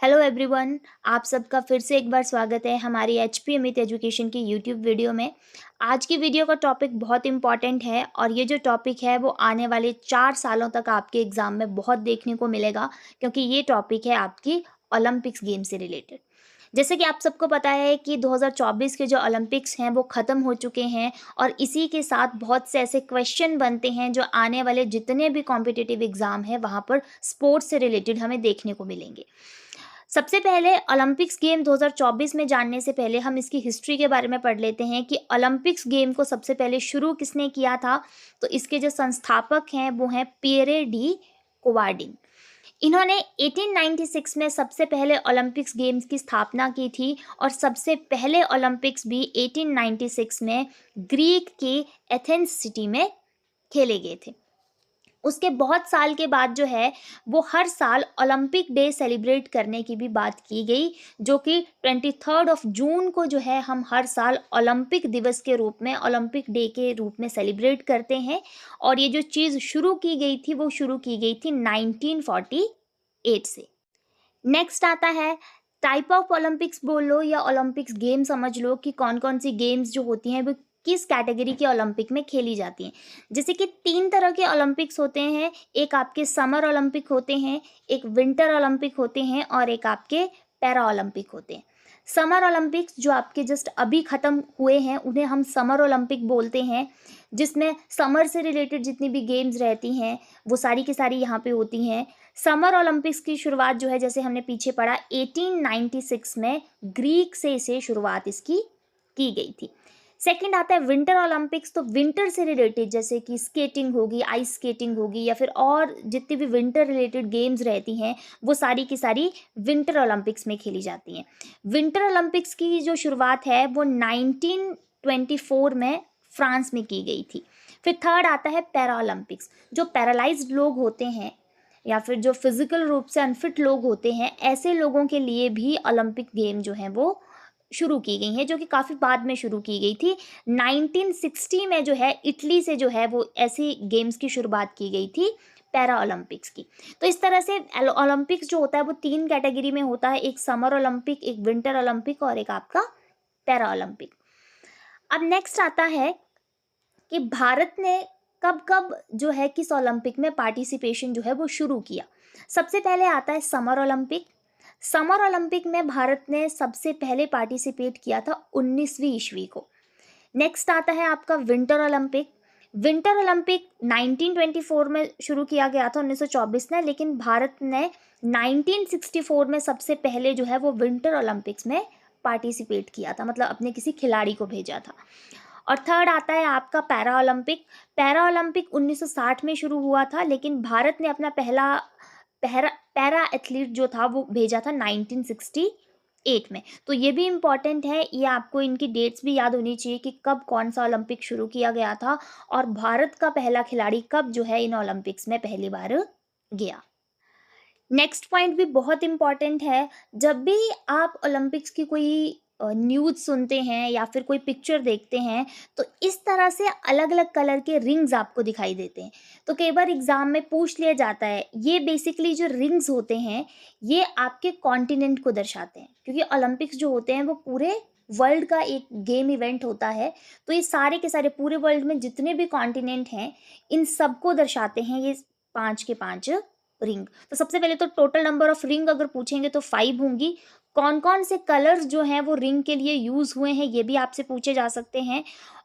Hello everyone. आप सबका फिर से एक बार स्वागत है हमारी एचपी अमित एजुकेशन की यूट्यूब वीडियो में। आज की वीडियो का टॉपिक बहुत इंपॉर्टेंट है और ये जो टॉपिक है वो आने वाले 4 सालों तक आपके एग्ज़ाम में बहुत देखने को मिलेगा, क्योंकि ये टॉपिक है आपकी ओलंपिक्स गेम से रिलेटेड। जैसे कि आप सबको पता है कि 2024 के जो ओलंपिक्स हैं वो ख़त्म हो चुके हैं और इसी के साथ बहुत से ऐसे क्वेश्चन बनते हैं जो आने वाले जितने भी कॉम्पिटिटिव एग्ज़ाम हैं वहाँ पर स्पोर्ट्स से रिलेटेड हमें देखने को मिलेंगे। सबसे पहले ओलंपिक्स गेम 2024 में जानने से पहले हम इसकी हिस्ट्री के बारे में पढ़ लेते हैं कि ओलंपिक्स गेम को सबसे पहले शुरू किसने किया था। तो इसके जो संस्थापक हैं वो हैं पियरे डी कोवार्डिन। इन्होंने 1896 में सबसे पहले ओलंपिक्स गेम्स की स्थापना की थी और सबसे पहले ओलंपिक्स भी 1896 में ग्रीक के एथेंस सिटी में खेले गए थे। उसके बहुत साल के बाद जो है वो हर साल ओलंपिक डे सेलिब्रेट करने की भी बात की गई, जो कि 23 जून को जो है हम हर साल ओलंपिक दिवस के रूप में, ओलंपिक डे के रूप में सेलिब्रेट करते हैं। और ये जो चीज़ शुरू की गई थी वो शुरू की गई थी 1948 से। नेक्स्ट आता है टाइप ऑफ ओलंपिक्स बोल लो या ओलंपिक्स गेम समझ लो कि कौन कौन सी गेम्स जो होती हैं वो किस कैटेगरी के ओलंपिक में खेली जाती हैं। जैसे कि 3 तरह के ओलंपिक्स होते हैं, एक आपके समर ओलंपिक होते हैं, एक विंटर ओलंपिक होते हैं और एक आपके पैरा ओलंपिक होते हैं। समर ओलंपिक्स जो आपके जस्ट अभी ख़त्म हुए हैं उन्हें हम समर ओलंपिक बोलते हैं, जिसमें समर से रिलेटेड जितनी भी गेम्स रहती हैं वो सारी की सारी यहाँ पे होती हैं। समर ओलंपिक्स की शुरुआत जो है, जैसे हमने पीछे पढ़ा, 1896 में ग्रीक से इसे शुरुआत इसकी की गई थी। सेकंड आता है विंटर ओलंपिक्स। तो विंटर से रिलेटेड जैसे कि स्केटिंग होगी, आइस स्केटिंग होगी या फिर और जितनी भी विंटर रिलेटेड गेम्स रहती हैं वो सारी की सारी विंटर ओलंपिक्स में खेली जाती हैं। विंटर ओलंपिक्स की जो शुरुआत है वो 1924 में फ्रांस में की गई थी। फिर थर्ड आता है पैरा ओलंपिक्स। जो पैरालाइज्ड लोग होते हैं या फिर जो फिजिकल रूप से अनफिट लोग होते हैं, ऐसे लोगों के लिए भी ओलंपिक गेम जो है वो शुरू की गई हैं, जो कि काफ़ी बाद में शुरू की गई थी। 1960 में जो है इटली से जो है वो ऐसी गेम्स की शुरुआत की गई थी, पैरा ओलंपिक्स की। तो इस तरह से ओलंपिक्स जो होता है वो 3 कैटेगरी में होता है, एक समर ओलंपिक, एक विंटर ओलंपिक और एक आपका पैरा ओलंपिक। अब नेक्स्ट आता है कि भारत ने कब कब जो है किस ओलंपिक में पार्टिसिपेशन जो है वो शुरू किया। सबसे पहले आता है समर ओलंपिक। समर ओलंपिक में भारत ने सबसे पहले पार्टिसिपेट किया था 19वीं ईस्वी को। नेक्स्ट आता है आपका विंटर ओलंपिक। विंटर ओलंपिक 1924 में शुरू किया गया था, 1924 में, लेकिन भारत ने 1964 में सबसे पहले जो है वो विंटर ओलंपिक्स में पार्टिसिपेट किया था, मतलब अपने किसी खिलाड़ी को भेजा था। और थर्ड आता है आपका पैरा ओलंपिक। पैरा ओलंपिक 1960 में शुरू हुआ था, लेकिन भारत ने अपना पहला पैरा एथलीट जो था वो भेजा था 1968 में। तो ये भी इम्पॉर्टेंट है, ये आपको इनकी डेट्स भी याद होनी चाहिए कि कब कौन सा ओलंपिक शुरू किया गया था और भारत का पहला खिलाड़ी कब जो है इन ओलंपिक्स में पहली बार गया। नेक्स्ट पॉइंट भी बहुत इम्पॉर्टेंट है। जब भी आप ओलंपिक्स की कोई न्यूज़ सुनते हैं या फिर कोई पिक्चर देखते हैं तो इस तरह से अलग अलग कलर के रिंग्स आपको दिखाई देते हैं। तो कई बार एग्ज़ाम में पूछ लिया जाता है, ये बेसिकली जो रिंग्स होते हैं ये आपके कॉन्टिनेंट को दर्शाते हैं, क्योंकि ओलंपिक्स जो होते हैं वो पूरे वर्ल्ड का एक गेम इवेंट होता है। तो ये सारे के सारे पूरे वर्ल्ड में जितने भी कॉन्टिनेंट हैं इन सबको दर्शाते हैं ये 5 के 5 रिंग। तो सबसे पहले तो टोटल नंबर ऑफ रिंग अगर पूछेंगे तो 5 होंगी। कौन कौन से कलर्स जो हैं वो रिंग के लिए यूज़ हुए हैं ये भी आपसे पूछे जा सकते हैं।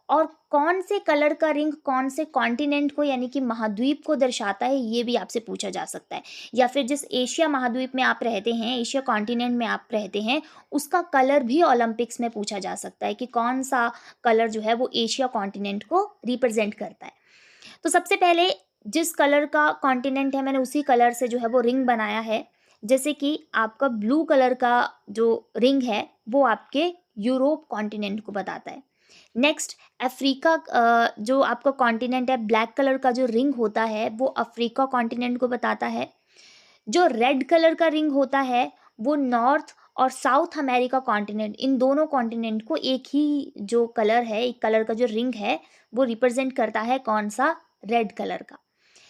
और कौन से कलर का रिंग कौन से कॉन्टिनेंट को यानी कि महाद्वीप को दर्शाता है ये भी आपसे पूछा जा सकता है। या फिर जिस एशिया महाद्वीप में आप रहते हैं, एशिया कॉन्टिनेंट में आप रहते हैं, उसका कलर भी ओलंपिक्स में पूछा जा सकता है कि कौन सा कलर जो है वो एशिया कॉन्टिनेंट को रिप्रेजेंट करता है। तो सबसे पहले जिस कलर का कॉन्टिनेंट है मैंने उसी कलर से जो है वो रिंग बनाया है। जैसे कि आपका ब्लू कलर का जो रिंग है वो आपके यूरोप कॉन्टिनेंट को बताता है। नेक्स्ट अफ्रीका, जो आपका कॉन्टिनेंट है, ब्लैक कलर का जो रिंग होता है वो अफ्रीका कॉन्टिनेंट को बताता है। जो रेड कलर का रिंग होता है वो नॉर्थ और साउथ अमेरिका कॉन्टिनेंट, इन दोनों कॉन्टिनेंट को एक ही जो कलर है, एक कलर का जो रिंग है वो रिप्रेजेंट करता है कौन सा, रेड कलर का।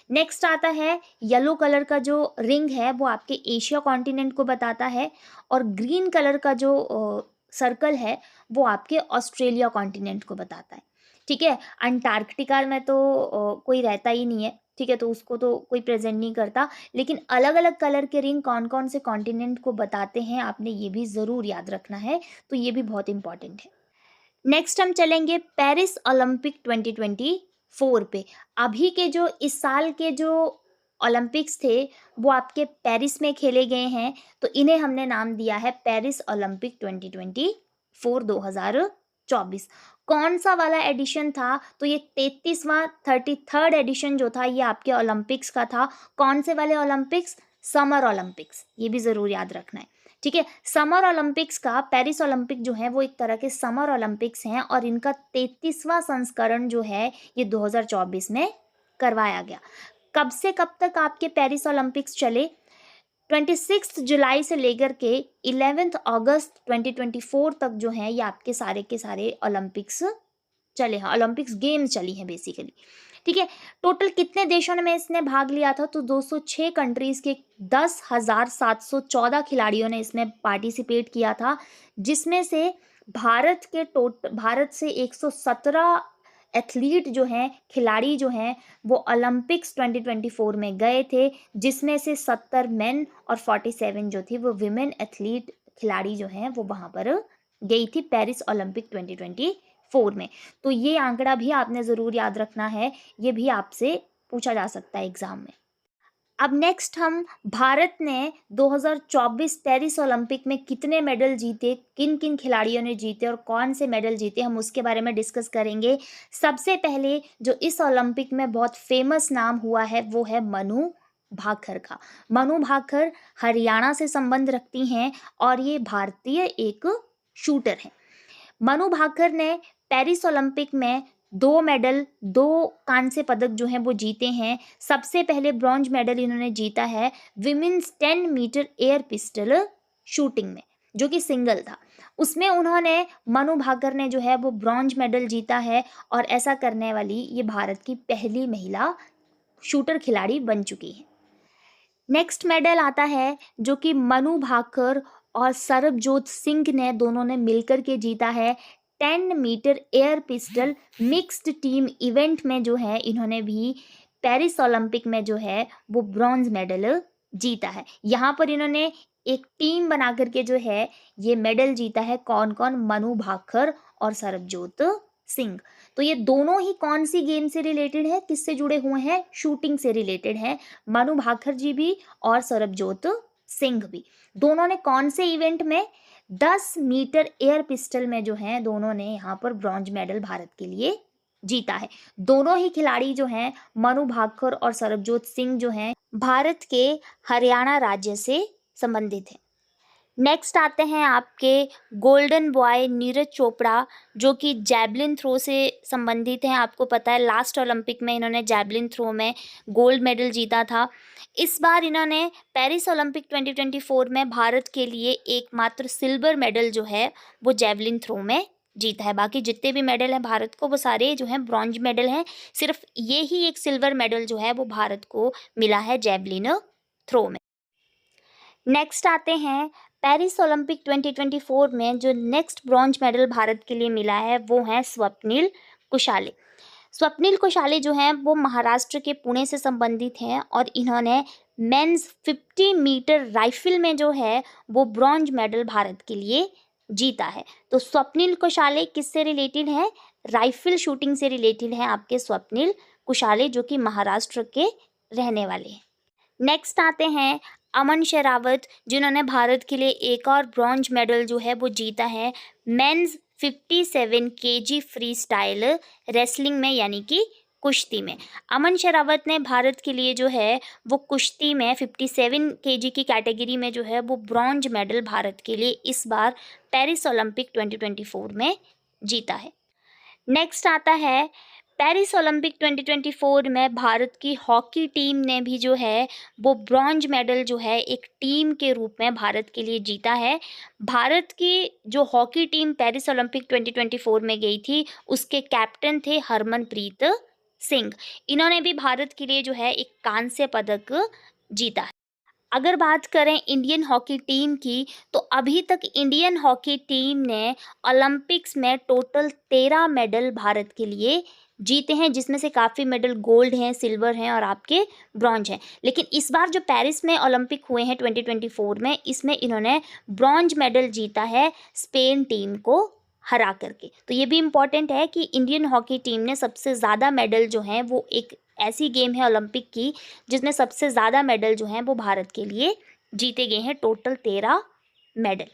नेक्स्ट आता है येलो कलर का जो रिंग है वो आपके एशिया कॉन्टिनेंट को बताता है, और ग्रीन कलर का जो सर्कल है वो आपके ऑस्ट्रेलिया कॉन्टिनेंट को बताता है। ठीक है, अंटार्कटिका में तो कोई रहता ही नहीं है, ठीक है, तो उसको तो कोई प्रेजेंट नहीं करता, लेकिन अलग अलग कलर के रिंग कौन कौन से कॉन्टिनेंट को बताते हैं आपने ये भी ज़रूर याद रखना है, तो ये भी बहुत इंपॉर्टेंट है। नेक्स्ट हम चलेंगे पेरिस ओलंपिक 2024 पे। अभी के जो इस साल के जो ओलंपिक्स थे वो आपके पेरिस में खेले गए हैं, तो इन्हें हमने नाम दिया है पेरिस ओलंपिक 2024 2024। कौन सा वाला एडिशन था, तो ये 33वां 33rd एडिशन जो था ये आपके ओलंपिक्स का था। कौन से वाले ओलंपिक्स? समर ओलंपिक्स, ये भी ज़रूर याद रखना है। ठीक है, समर ओलंपिक्स का पेरिस ओलंपिक जो है वो एक तरह के समर ओलंपिक्स हैं, और इनका 33वां संस्करण जो है ये 2024 में करवाया गया। कब से कब तक आपके पेरिस ओलंपिक्स चले? 26 जुलाई से लेकर के 11 अगस्त 2024 तक जो है ये आपके सारे के सारे ओलंपिक्स चले हैं, ओलंपिक्स गेम्स चली हैं बेसिकली। ठीक है, टोटल कितने देशों ने में इसने भाग लिया था? तो 206 कंट्रीज़ के 10,714 खिलाड़ियों ने इसमें पार्टिसिपेट किया था, जिसमें से भारत से 117 एथलीट जो हैं, खिलाड़ी जो हैं वो ओलंपिक्स 2024 में गए थे, जिसमें से 70 मेन और 47 जो थी वो विमेन एथलीट खिलाड़ी जो हैं वो वहाँ पर गई थी पेरिस ओलंपिक 2024 में। तो ये आंकड़ा भी आपने ज़रूर याद रखना है, ये भी आपसे पूछा जा सकता है एग्ज़ाम में। अब नेक्स्ट हम भारत ने 2024 पेरिस ओलंपिक में कितने मेडल जीते, किन किन खिलाड़ियों ने जीते और कौन से मेडल जीते, हम उसके बारे में डिस्कस करेंगे। सबसे पहले जो इस ओलंपिक में बहुत फेमस नाम हुआ है वो है मनु भाकर का। मनु भाकर हरियाणा से संबंध रखती हैं और ये भारतीय एक शूटर है। मनु भाकर ने पेरिस ओलंपिक में 2 मेडल, 2 कांस्य पदक जो हैं वो जीते हैं। सबसे पहले ब्रॉन्ज मेडल इन्होंने जीता है women's 10 metre air pistol shooting में, जो कि सिंगल था। उसमें उन्होंने मनु भाकर ने जो है वो ब्रॉन्ज मेडल जीता है, और ऐसा करने वाली ये भारत की पहली महिला शूटर खिलाड़ी बन चुकी है। नेक्स्ट मेडल आता है जो कि मनु भाकर और सरबजोत सिंह ने दोनों ने मिलकर के जीता है। 10 metre air pistol mixed team event में जो है इन्होंने भी पेरिस ओलंपिक में जो है वो ब्रॉन्ज मेडल जीता है। यहाँ पर इन्होंने एक टीम बना करके जो है ये मेडल जीता है। कौन कौन? मनु भाकर और सरबजोत सिंह। तो ये दोनों ही कौन सी गेम से रिलेटेड है, किससे जुड़े हुए हैं? शूटिंग से रिलेटेड है। मनु भाकर जी भी और सरबजोत सिंह भी। दोनों ने कौन से इवेंट में? 10 मीटर एयर पिस्टल में जो है दोनों ने यहाँ पर ब्रॉन्ज मेडल भारत के लिए जीता है। दोनों ही खिलाड़ी जो हैं मनु भाकर और सरबजोत सिंह जो हैं भारत के हरियाणा राज्य से संबंधित हैं। नेक्स्ट आते हैं आपके गोल्डन बॉय नीरज चोपड़ा, जो कि जैवलिन थ्रो से संबंधित हैं। आपको पता है लास्ट ओलंपिक में इन्होंने जैवलिन थ्रो में गोल्ड मेडल जीता था। इस बार इन्होंने पेरिस ओलंपिक 2024 में भारत के लिए एकमात्र सिल्वर मेडल जो है वो जैवलिन थ्रो में जीता है। बाकी जितने भी मेडल हैं भारत को वो सारे जो हैं ब्रॉन्ज मेडल हैं। सिर्फ ये ही एक सिल्वर मेडल जो है वो भारत को मिला है जैवलिन थ्रो में। नेक्स्ट आते हैं पेरिस ओलंपिक 2024 में जो नेक्स्ट ब्रॉन्ज मेडल भारत के लिए मिला है वो है स्वप्निल कुशाले। स्वप्निल कुशाले जो हैं वो महाराष्ट्र के पुणे से संबंधित हैं, और इन्होंने मेंस 50 मीटर राइफल में जो है वो ब्रॉन्ज मेडल भारत के लिए जीता है। तो स्वप्निल कुशाले किससे रिलेटेड है? राइफल शूटिंग से रिलेटेड है आपके स्वप्निल कुशाले, जो कि महाराष्ट्र के रहने वाले हैं। नेक्स्ट आते हैं अमन शेरावत, जिन्होंने भारत के लिए एक और ब्रॉन्ज मेडल जो है वो जीता है men's 57 kg freestyle wrestling में, यानी कि कुश्ती में। अमन शेरावत ने भारत के लिए जो है वो कुश्ती में 57 केजी की कैटेगरी में जो है वो ब्रॉन्ज मेडल भारत के लिए इस बार पेरिस ओलंपिक 2024 में जीता है। नेक्स्ट आता है पेरिस ओलंपिक 2024 में भारत की हॉकी टीम ने भी जो है वो ब्रॉन्ज मेडल जो है एक टीम के रूप में भारत के लिए जीता है। भारत की जो हॉकी टीम पेरिस ओलंपिक 2024 में गई थी उसके कैप्टन थे हरमनप्रीत सिंह, इन्होंने भी भारत के लिए जो है एक कांस्य पदक जीता है। अगर बात करें इंडियन हॉकी टीम की, तो अभी तक इंडियन हॉकी टीम ने ओलंपिक्स में टोटल 13 मेडल भारत के लिए जीते हैं, जिसमें से काफ़ी मेडल गोल्ड हैं, सिल्वर हैं और आपके ब्रॉन्ज हैं। लेकिन इस बार जो पेरिस में ओलंपिक हुए हैं 2024 में, इसमें इन्होंने ब्रॉन्ज मेडल जीता है स्पेन टीम को हरा करके। तो ये भी इम्पॉर्टेंट है कि इंडियन हॉकी टीम ने सबसे ज़्यादा मेडल जो हैं वो एक ऐसी गेम है ओलंपिक की जिसमें सबसे ज़्यादा मेडल जो हैं वो भारत के लिए जीते गए हैं, टोटल 13 मेडल।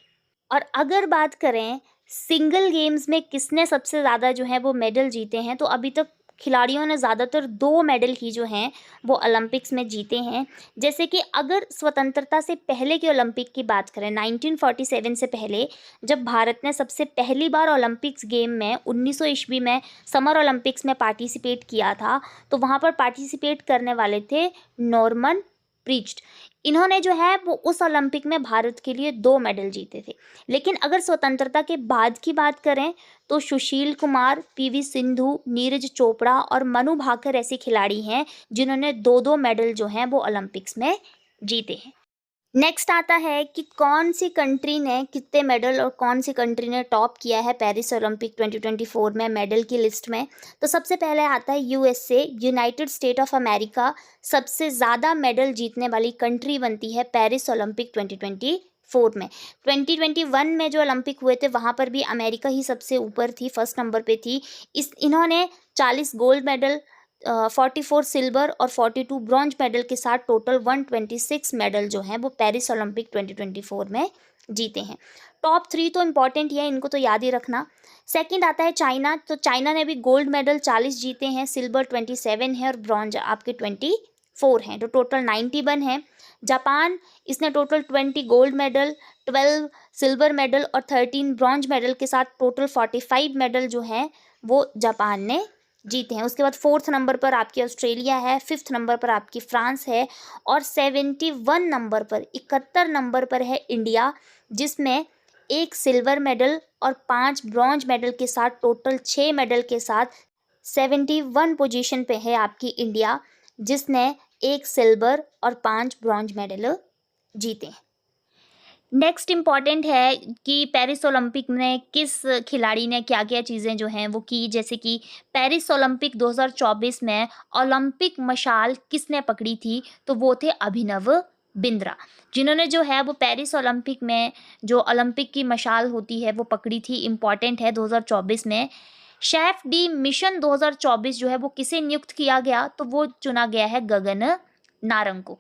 और अगर बात करें सिंगल गेम्स में किसने सबसे ज़्यादा जो है वो मेडल जीते हैं, तो अभी तक खिलाड़ियों ने ज़्यादातर 2 मेडल ही जो हैं वो ओलंपिक्स में जीते हैं। जैसे कि अगर स्वतंत्रता से पहले के ओलंपिक की बात करें, 1947 से पहले जब भारत ने सबसे पहली बार ओलंपिक्स गेम में 1900 ईस्वी में समर ओलंपिक्स में पार्टिसिपेट किया था, तो वहाँ पर पार्टिसिपेट करने वाले थे नॉर्मन प्रीस्ट। इन्होंने जो है वो उस ओलंपिक में भारत के लिए 2 मेडल जीते थे। लेकिन अगर स्वतंत्रता के बाद की बात करें, तो सुशील कुमार, पीवी सिंधु, नीरज चोपड़ा और मनु भाकर ऐसे खिलाड़ी हैं जिन्होंने 2-2 मेडल जो हैं वो ओलंपिक्स में जीते हैं। नेक्स्ट आता है कि कौन सी कंट्री ने कितने मेडल और कौन सी कंट्री ने टॉप किया है पेरिस ओलंपिक 2024 में मेडल की लिस्ट में। तो सबसे पहले आता है USA, United state of America सबसे ज़्यादा मेडल जीतने वाली कंट्री बनती है पेरिस ओलंपिक 2024 में। 2021 में जो ओलंपिक हुए थे वहाँ पर भी अमेरिका ही सबसे ऊपर थी, फर्स्ट नंबर पे थी। इन्होंने 40 गोल्ड मेडल, 44 सिल्वर और 42 ब्रॉन्ज मेडल के साथ टोटल 126 मेडल जो हैं वो पेरिस ओलंपिक 2024 में जीते हैं। टॉप 3 तो इम्पॉर्टेंट ही है, इनको तो याद ही रखना। सेकंड आता है चाइना, तो चाइना ने भी गोल्ड मेडल 40 जीते हैं, सिल्वर 27 है और ब्रॉन्ज आपके 24 हैं, तो टोटल 91 है। जापान, इसने total 20 gold medal, 12 silver medal और 13 ब्रॉन्ज मेडल के साथ टोटल 45 मेडल जो हैं वो जापान ने जीते हैं। उसके बाद 4th नंबर पर आपकी ऑस्ट्रेलिया है, 5th नंबर पर आपकी फ्रांस है और 71 नंबर पर 71 नंबर पर है इंडिया, जिसमें 1 सिल्वर मेडल और 5 ब्रॉन्ज मेडल के साथ टोटल 6 मेडल के साथ 71 पोजीशन पे है आपकी इंडिया, जिसने 1 सिल्वर और 5 ब्रॉन्ज मेडल जीते हैं। नेक्स्ट इम्पॉर्टेंट है कि पेरिस ओलंपिक में किस खिलाड़ी ने क्या क्या चीज़ें जो हैं वो की। जैसे कि पेरिस ओलंपिक 2024 में ओलंपिक मशाल किसने पकड़ी थी, तो वो थे अभिनव बिंद्रा, जिन्होंने जो है वो पेरिस ओलंपिक में जो ओलंपिक की मशाल होती है वो पकड़ी थी। इम्पॉर्टेंट है 2024 में। शेफ डी मिशन 2024 जो है वो किसे नियुक्त किया गया, तो वो चुना गया है गगन नारंग को।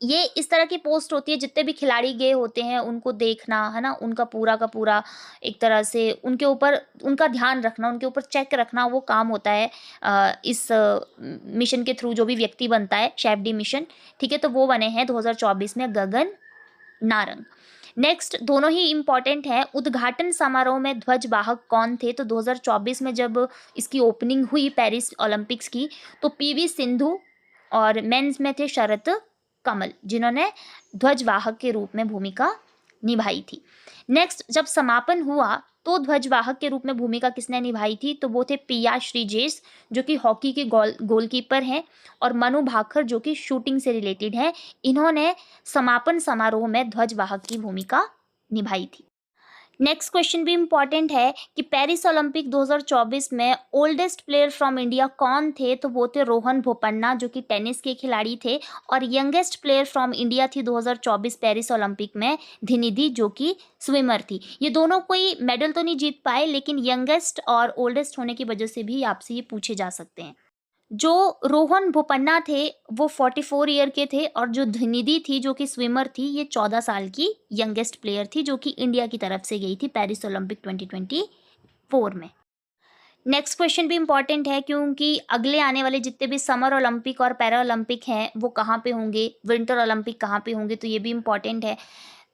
ये इस तरह की पोस्ट होती है, जितने भी खिलाड़ी गए होते हैं उनको देखना, है ना, उनका पूरा का पूरा एक तरह से उनके ऊपर उनका ध्यान रखना, उनके ऊपर चेक रखना, वो काम होता है इस मिशन के थ्रू जो भी व्यक्ति बनता है, शेफ डी मिशन, ठीक है। तो वो बने हैं 2024 में गगन नारंग। नेक्स्ट, दोनों ही इम्पॉर्टेंट है। उद्घाटन समारोह में ध्वजवाहक कौन थे, तो 2024 में जब इसकी ओपनिंग हुई पेरिस ओलंपिक्स की, तो पीवी सिंधु और मेंस में थे शरत कमल, जिन्होंने ध्वजवाहक के रूप में भूमिका निभाई थी। नेक्स्ट, जब समापन हुआ तो ध्वजवाहक के रूप में भूमिका किसने निभाई थी, तो वो थे पिया श्रीजेश जो कि हॉकी के गोलकीपर हैं और मनु भाकर जो कि शूटिंग से रिलेटेड है। इन्होंने समापन समारोह में ध्वजवाहक की भूमिका निभाई थी। नेक्स्ट क्वेश्चन भी इम्पॉर्टेंट है कि पेरिस ओलंपिक 2024 में ओल्डेस्ट प्लेयर फ्रॉम इंडिया कौन थे, तो वो थे रोहन बोपन्ना जो कि टेनिस के खिलाड़ी थे, और यंगेस्ट प्लेयर फ्रॉम इंडिया थी 2024 पेरिस ओलंपिक में धिनिधि जो कि स्विमर थी। ये दोनों कोई मेडल तो नहीं जीत पाए, लेकिन यंगेस्ट और ओल्डेस्ट होने की वजह से भी आपसे ये पूछे जा सकते हैं। जो रोहन बोपन्ना थे वो 44 ईयर के थे और जो धिनिधि थी जो कि स्विमर थी, ये 14 साल की यंगेस्ट प्लेयर थी जो कि इंडिया की तरफ से गई थी पेरिस ओलंपिक 2024 में। नेक्स्ट क्वेश्चन भी इम्पॉर्टेंट है क्योंकि अगले आने वाले जितने भी समर ओलंपिक और पैरा ओलंपिक हैं वो कहाँ पे होंगे, विंटर ओलंपिक कहाँ पे होंगे, तो ये भी इम्पॉर्टेंट है।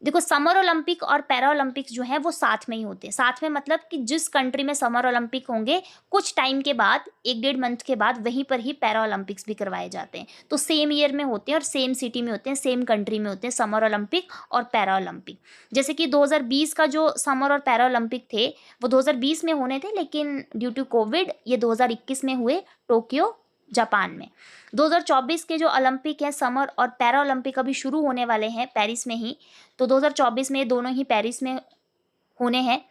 देखो समर ओलंपिक और पैरा ओलंपिक्स जो है वो साथ में ही होते हैं। साथ में मतलब कि जिस कंट्री में समर ओलंपिक होंगे कुछ टाइम के बाद, 1-1.5 मंथ के बाद वहीं पर ही पैरा ओलंपिक्स भी करवाए जाते हैं। तो सेम ईयर में होते हैं और सेम सिटी में होते हैं, सेम कंट्री में होते हैं समर ओलंपिक और पैरा ओलंपिक। जैसे कि 2020 का जो समर और पैरा ओलंपिक थे वो 2020 में होने थे, लेकिन ड्यू टू कोविड ये 2021 में हुए टोक्यो जापान में। 2024 के जो ओलंपिक हैं समर और पैरा ओलंपिक अभी शुरू होने वाले हैं पेरिस में ही। तो 2024 में ये दोनों ही पेरिस में होने हैं,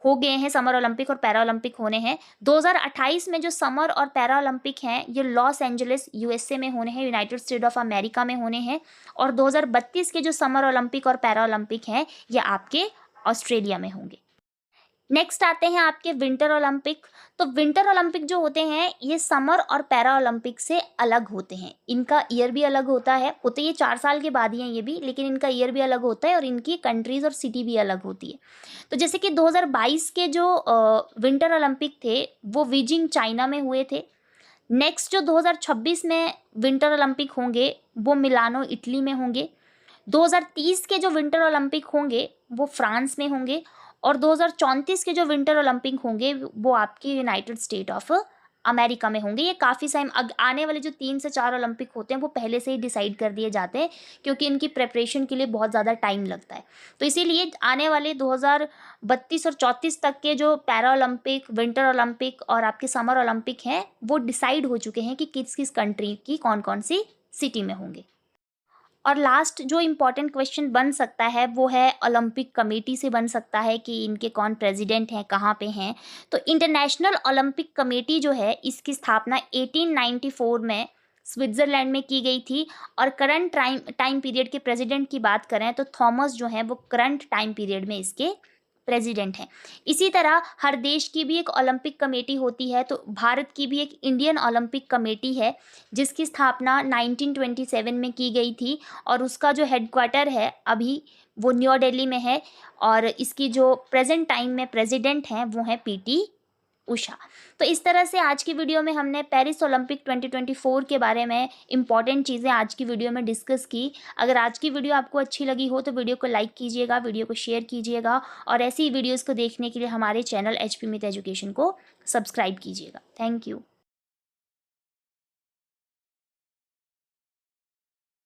हो गए हैं, समर ओलंपिक और पैरा ओलंपिक होने हैं। 2028 में जो समर और पैरा ओलंपिक हैं ये लॉस एंजलिस यूएसए में होने हैं, यूनाइटेड स्टेट ऑफ अमेरिका में होने हैं। और 2032 के जो समर ओलंपिक और पैरा ओलंपिक हैं ये आपके ऑस्ट्रेलिया में होंगे। नेक्स्ट आते हैं आपके विंटर ओलंपिक। तो विंटर ओलंपिक जो होते हैं ये समर और पैरा ओलंपिक से अलग होते हैं। इनका ईयर भी अलग होता है, होते ये 4 साल के बाद ही हैं ये भी, लेकिन इनका ईयर भी अलग होता है और इनकी कंट्रीज़ और सिटी भी अलग होती है। तो जैसे कि 2022 के जो विंटर ओलंपिक थे वो बीजिंग चाइना में हुए थे। नेक्स्ट जो 2026 में विंटर ओलंपिक होंगे वो मिलानो इटली में होंगे। 2030 के जो विंटर ओलंपिक होंगे वो फ्रांस में होंगे। और 2034 के जो विंटर ओलंपिक होंगे वो आपके यूनाइटेड स्टेट ऑफ अमेरिका में होंगे। ये काफ़ी टाइम आने वाले जो 3 से 4 ओलंपिक होते हैं वो पहले से ही डिसाइड कर दिए जाते हैं, क्योंकि इनकी प्रिपरेशन के लिए बहुत ज़्यादा टाइम लगता है। तो इसीलिए आने वाले 2032 और 34 तक के जो पैरा ओलंपिक, विंटर ओलंपिक और आपके समर ओलंपिक हैं वो डिसाइड हो चुके हैं कि किस किस कंट्री की कौन कौन सी सिटी में होंगे। और लास्ट जो इम्पॉर्टेंट क्वेश्चन बन सकता है वो है ओलंपिक कमेटी से बन सकता है कि इनके कौन प्रेसिडेंट हैं, कहाँ पे हैं। तो इंटरनेशनल ओलंपिक कमेटी जो है इसकी स्थापना 1894 में स्विट्ज़रलैंड में की गई थी। और करंट टाइम पीरियड के प्रेसिडेंट की बात करें तो थॉमस जो है वो करंट टाइम पीरियड में इसके प्रेसिडेंट हैं। इसी तरह हर देश की भी एक ओलंपिक कमेटी होती है। तो भारत की भी एक इंडियन ओलंपिक कमेटी है जिसकी स्थापना 1927 में की गई थी और उसका जो हेडक्वार्टर है अभी वो न्यू दिल्ली में है। और इसकी जो प्रेजेंट टाइम में प्रेसिडेंट हैं वो हैं पीटी उषा। तो इस तरह से आज की वीडियो में हमने पेरिस ओलंपिक 2024 के बारे में इंपॉर्टेंट चीज़ें आज की वीडियो में डिस्कस की। अगर आज की वीडियो आपको अच्छी लगी हो तो वीडियो को लाइक कीजिएगा, वीडियो को शेयर कीजिएगा और ऐसी ही वीडियोज़ को देखने के लिए हमारे चैनल HP मित एजुकेशन को सब्सक्राइब कीजिएगा। Thank you.